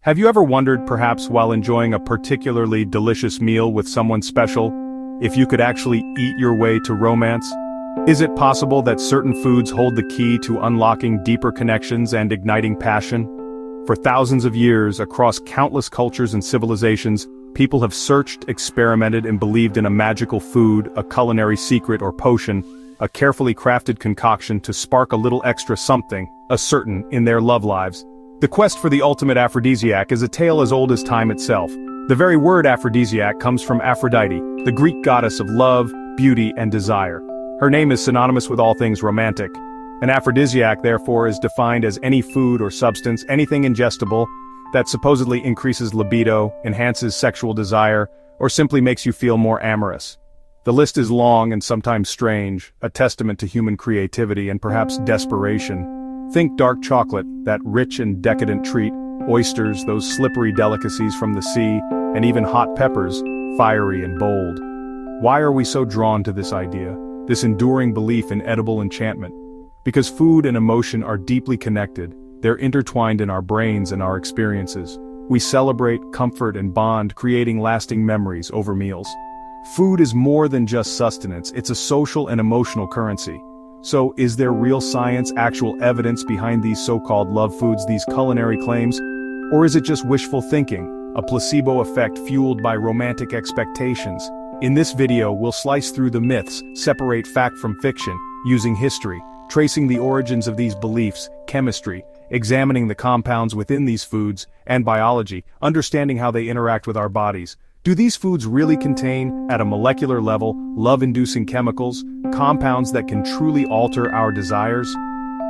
Have you ever wondered, perhaps while enjoying a particularly delicious meal with someone special, if you could actually eat your way to romance? Is it possible that certain foods hold the key to unlocking deeper connections and igniting passion? For thousands of years, across countless cultures and civilizations, people have searched, experimented, and believed in a magical food, a culinary secret or potion, a carefully crafted concoction to spark a little extra something, a certain, in their love lives. The quest for the ultimate aphrodisiac is a tale as old as time itself. The very word aphrodisiac comes from Aphrodite, the Greek goddess of love, beauty, and desire. Her name is synonymous with all things romantic. An aphrodisiac, therefore, is defined as any food or substance, anything ingestible, that supposedly increases libido, enhances sexual desire, or simply makes you feel more amorous. The list is long and sometimes strange, a testament to human creativity and perhaps desperation. Think dark chocolate, that rich and decadent treat, oysters, those slippery delicacies from the sea, and even hot peppers, fiery and bold. Why are we so drawn to this idea, this enduring belief in edible enchantment? Because food and emotion are deeply connected, they're intertwined in our brains and our experiences. We celebrate, comfort, and bond, creating lasting memories over meals. Food is more than just sustenance, it's a social and emotional currency. So, is there real science, actual evidence behind these so-called love foods, these culinary claims? Or is it just wishful thinking, a placebo effect fueled by romantic expectations? In this video, we'll slice through the myths, separate fact from fiction, using history, tracing the origins of these beliefs, chemistry, examining the compounds within these foods, and biology, understanding how they interact with our bodies. Do these foods really contain, at a molecular level, love-inducing chemicals, compounds that can truly alter our desires?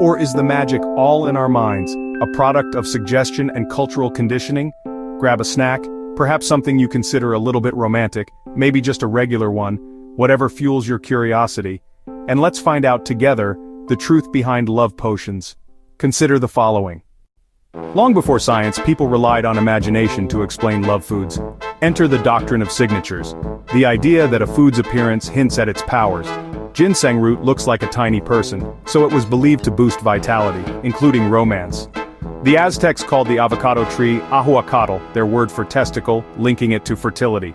Or is the magic all in our minds, a product of suggestion and cultural conditioning? Grab a snack, perhaps something you consider a little bit romantic, maybe just a regular one, whatever fuels your curiosity, and let's find out together the truth behind love potions. Consider the following. Long before science, people relied on imagination to explain love foods. Enter the doctrine of signatures, the idea that a food's appearance hints at its powers. Ginseng root looks like a tiny person, so it was believed to boost vitality, including romance. The Aztecs called the avocado tree ahuacatl, their word for testicle, linking it to fertility.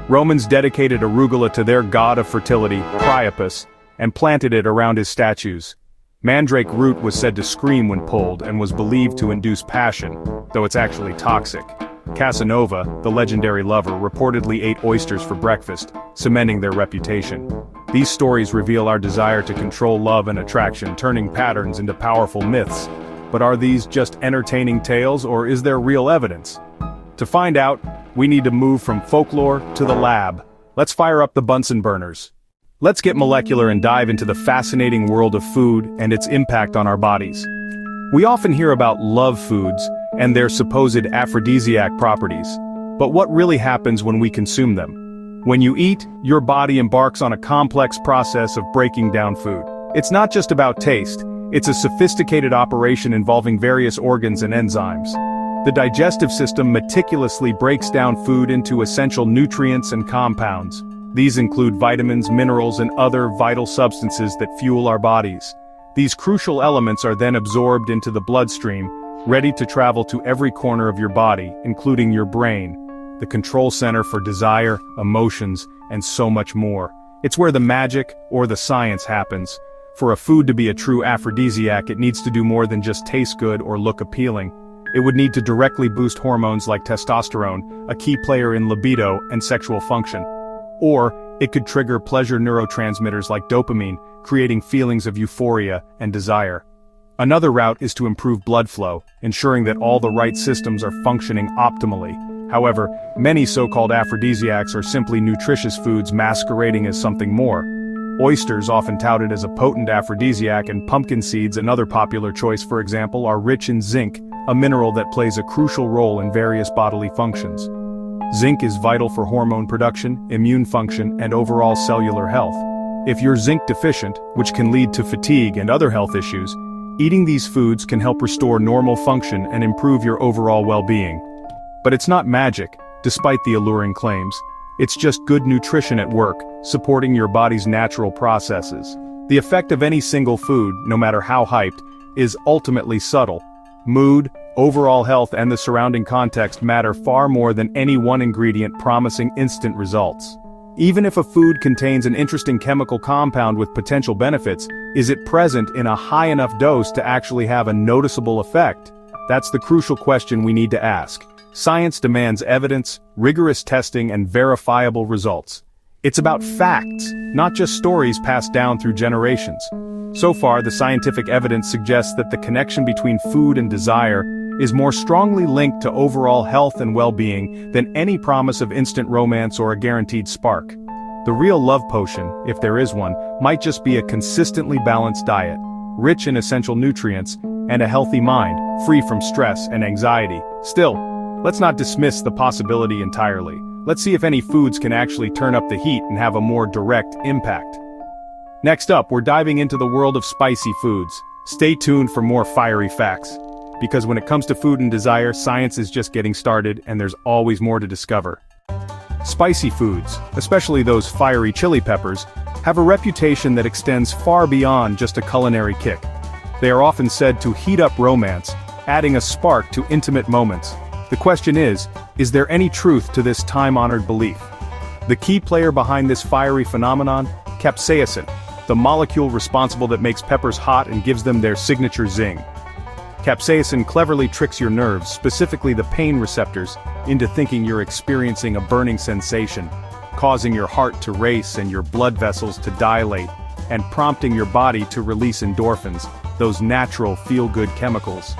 Romans dedicated arugula to their god of fertility, Priapus, and planted it around his statues. Mandrake root was said to scream when pulled and was believed to induce passion, though it's actually toxic. Casanova, the legendary lover, reportedly ate oysters for breakfast, cementing their reputation. These stories reveal our desire to control love and attraction, turning patterns into powerful myths. But are these just entertaining tales, or is there real evidence? To find out, we need to move from folklore to the lab. Let's fire up the Bunsen burners. Let's get molecular and dive into the fascinating world of food and its impact on our bodies. We often hear about love foods and their supposed aphrodisiac properties. But what really happens when we consume them? When you eat, your body embarks on a complex process of breaking down food. It's not just about taste, it's a sophisticated operation involving various organs and enzymes. The digestive system meticulously breaks down food into essential nutrients and compounds. These include vitamins, minerals, and other vital substances that fuel our bodies. These crucial elements are then absorbed into the bloodstream, ready to travel to every corner of your body, including your brain, the control center for desire, emotions, and so much more. It's where the magic, or the science, happens. For a food to be a true aphrodisiac, it needs to do more than just taste good or look appealing. It would need to directly boost hormones like testosterone, a key player in libido and sexual function. Or, it could trigger pleasure neurotransmitters like dopamine, creating feelings of euphoria and desire. Another route is to improve blood flow, ensuring that all the right systems are functioning optimally. However, many so-called aphrodisiacs are simply nutritious foods masquerading as something more. Oysters, often touted as a potent aphrodisiac, and pumpkin seeds, another popular choice for example, are rich in zinc, a mineral that plays a crucial role in various bodily functions. Zinc is vital for hormone production, immune function, and overall cellular health. If you're zinc deficient, which can lead to fatigue and other health issues, eating these foods can help restore normal function and improve your overall well-being. But it's not magic, despite the alluring claims. It's just good nutrition at work, supporting your body's natural processes. The effect of any single food, no matter how hyped, is ultimately subtle. Mood, Overall health and the surrounding context matter far more than any one ingredient promising instant results. Even if a food contains an interesting chemical compound with potential benefits, is it present in a high enough dose to actually have a noticeable effect? That's the crucial question we need to ask. Science demands evidence, rigorous testing, and verifiable results. It's about facts, not just stories passed down through generations. So far, the scientific evidence suggests that the connection between food and desire is more strongly linked to overall health and well-being than any promise of instant romance or a guaranteed spark. The real love potion, if there is one, might just be a consistently balanced diet, rich in essential nutrients, and a healthy mind, free from stress and anxiety. Still, let's not dismiss the possibility entirely. Let's see if any foods can actually turn up the heat and have a more direct impact. Next up, we're diving into the world of spicy foods. Stay tuned for more fiery facts. Because when it comes to food and desire, science is just getting started and there's always more to discover. Spicy foods, especially those fiery chili peppers, have a reputation that extends far beyond just a culinary kick. They are often said to heat up romance, adding a spark to intimate moments. The question is there any truth to this time-honored belief? The key player behind this fiery phenomenon? Capsaicin, the molecule responsible that makes peppers hot and gives them their signature zing. Capsaicin cleverly tricks your nerves, specifically the pain receptors, into thinking you're experiencing a burning sensation, causing your heart to race and your blood vessels to dilate, and prompting your body to release endorphins, those natural feel-good chemicals.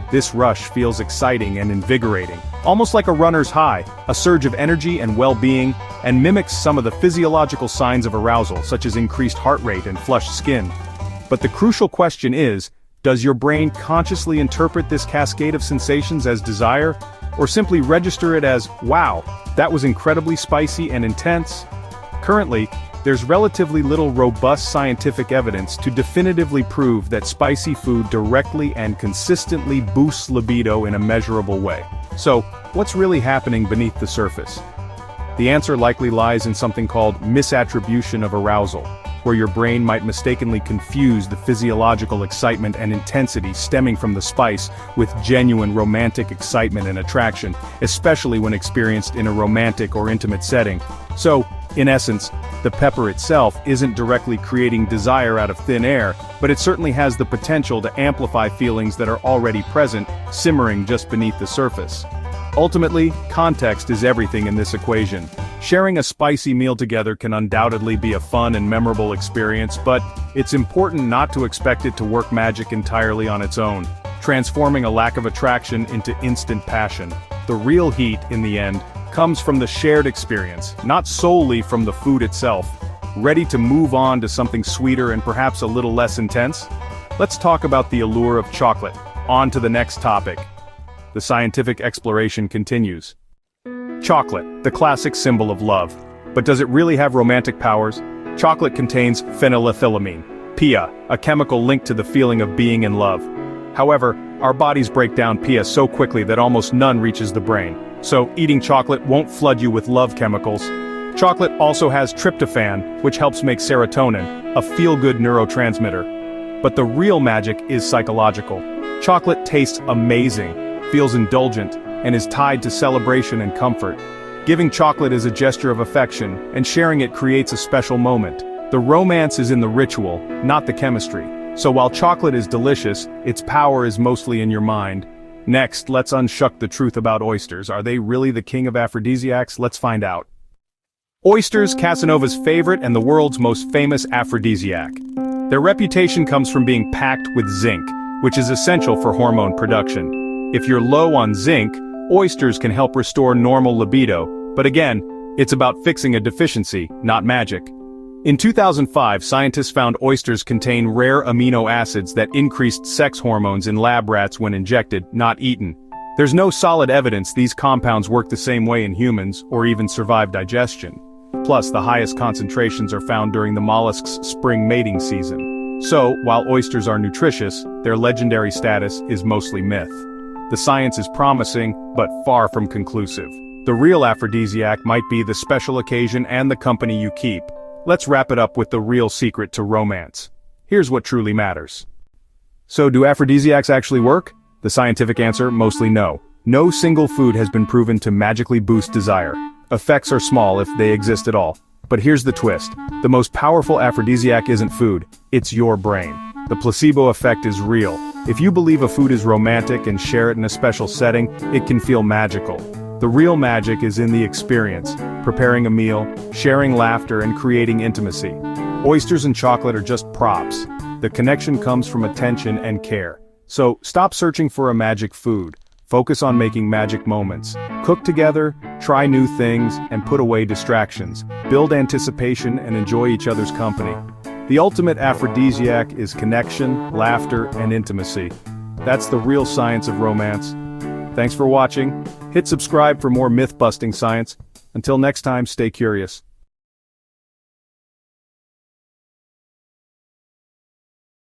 This rush feels exciting and invigorating, almost like a runner's high, a surge of energy and well-being, and mimics some of the physiological signs of arousal, such as increased heart rate and flushed skin. But the crucial question is, does your brain consciously interpret this cascade of sensations as desire, or simply register it as, wow, that was incredibly spicy and intense? Currently, there's relatively little robust scientific evidence to definitively prove that spicy food directly and consistently boosts libido in a measurable way. So, what's really happening beneath the surface? The answer likely lies in something called misattribution of arousal, where your brain might mistakenly confuse the physiological excitement and intensity stemming from the spice with genuine romantic excitement and attraction, especially when experienced in a romantic or intimate setting. So, in essence, the pepper itself isn't directly creating desire out of thin air, but it certainly has the potential to amplify feelings that are already present, simmering just beneath the surface. Ultimately, context is everything in this equation. Sharing a spicy meal together can undoubtedly be a fun and memorable experience, but it's important not to expect it to work magic entirely on its own, transforming a lack of attraction into instant passion. The real heat, in the end, comes from the shared experience, not solely from the food itself. Ready to move on to something sweeter and perhaps a little less intense? Let's talk about the allure of chocolate. On to the next topic. The scientific exploration continues. Chocolate, the classic symbol of love. But does it really have romantic powers? Chocolate contains phenylethylamine, PIA, a chemical linked to the feeling of being in love. However, our bodies break down PIA so quickly that almost none reaches the brain. So, eating chocolate won't flood you with love chemicals. Chocolate also has tryptophan, which helps make serotonin, a feel-good neurotransmitter. But the real magic is psychological. Chocolate tastes amazing, feels indulgent, and is tied to celebration and comfort. Giving chocolate is a gesture of affection, and sharing it creates a special moment. The romance is in the ritual, not the chemistry. So while chocolate is delicious, its power is mostly in your mind. Next, let's unshuck the truth about oysters. Are they really the king of aphrodisiacs? Let's find out. Oysters, Casanova's favorite and the world's most famous aphrodisiac. Their reputation comes from being packed with zinc, which is essential for hormone production. If you're low on zinc, oysters can help restore normal libido, but again, it's about fixing a deficiency, not magic. In 2005, scientists found oysters contain rare amino acids that increased sex hormones in lab rats when injected, not eaten. There's no solid evidence these compounds work the same way in humans, or even survive digestion. Plus, the highest concentrations are found during the mollusk's spring mating season. So, while oysters are nutritious, their legendary status is mostly myth. The science is promising, but far from conclusive. The real aphrodisiac might be the special occasion and the company you keep. Let's wrap it up with the real secret to romance. Here's what truly matters. So do aphrodisiacs actually work? The scientific answer, mostly no. No single food has been proven to magically boost desire. Effects are small if they exist at all. But here's the twist. The most powerful aphrodisiac isn't food, it's your brain. The placebo effect is real. If you believe a food is romantic and share it in a special setting, it can feel magical. The real magic is in the experience, preparing a meal, sharing laughter, and creating intimacy. Oysters and chocolate are just props. The connection comes from attention and care. So, stop searching for a magic food. Focus on making magic moments. Cook together, try new things, and put away distractions. Build anticipation and enjoy each other's company. The ultimate aphrodisiac is connection, laughter, and intimacy. That's the real science of romance. Thanks for watching. Hit subscribe for more myth-busting science. Until next time, stay curious.